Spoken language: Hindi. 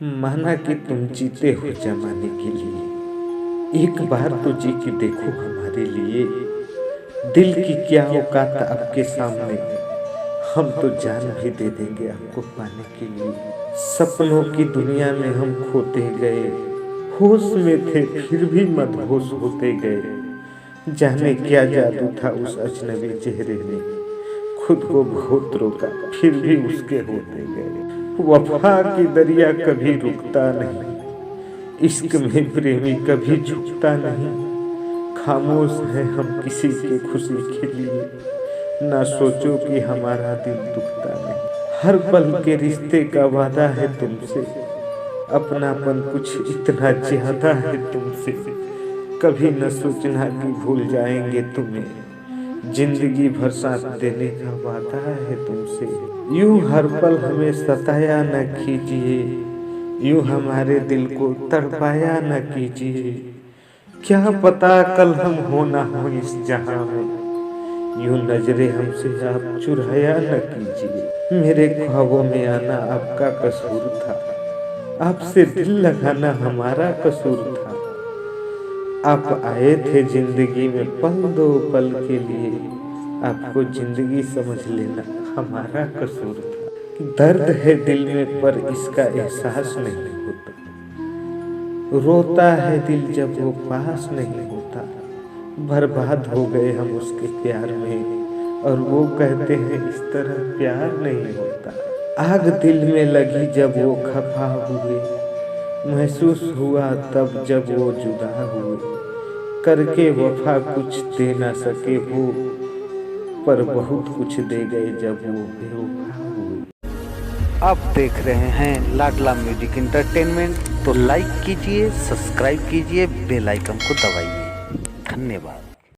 माना कि तुम जीते हो जमाने के लिए, एक बार तो जी के देखो हमारे लिए। दिल की क्या औकात आपके सामने, हम तो जान भी दे देंगे आपको पाने के लिए। सपनों की दुनिया में हम खोते गए, होश में थे फिर भी मदहोश होते गए। जाने क्या जादू था उस अजनबी चेहरे में, खुद को बहुत रोका फिर भी उसके होते गए। वफा की दरिया कभी रुकता नहीं, इश्क में प्रेमी कभी झुकता नहीं। खामोश है हम किसी की खुशी के लिए, ना सोचो कि हमारा दिल दुखता नहीं। हर पल के रिश्ते का वादा है तुमसे, अपनापन कुछ इतना ज्यादा है तुमसे। कभी न सोचना कि भूल जाएंगे तुम्हें, जिंदगी भर साथ देने का वादा है तुमसे। यूं हर पल हमें सताया न कीजिए, यूं हमारे दिल को तड़पाया न कीजिए। क्या पता कल हम हो ना हो इस जहां में, यूं नजरें हमसे आप चुराया न कीजिए। मेरे ख्वाबों में आना आपका कसूर था, आपसे दिल लगाना हमारा कसूर था। आप आए थे जिंदगी में पल दो पल के लिए, आपको जिंदगी समझ लेना हमारा कसूर था। दर्द है दिल में पर इसका एहसास नहीं होता, रोता है दिल जब वो पास नहीं होता। बर्बाद हो गए हम उसके प्यार में, और वो कहते हैं इस तरह प्यार नहीं होता। आग दिल में लगी जब वो खफा हुए, महसूस हुआ तब जब वो जुदा हुए। करके वफा कुछ दे ना सके वो, पर बहुत कुछ दे गए जब वो बेवफा हुए। आप देख रहे हैं लाडला म्यूजिक एंटरटेनमेंट, तो लाइक कीजिए, सब्सक्राइब कीजिए, बेल आइकन को दबाइए। धन्यवाद।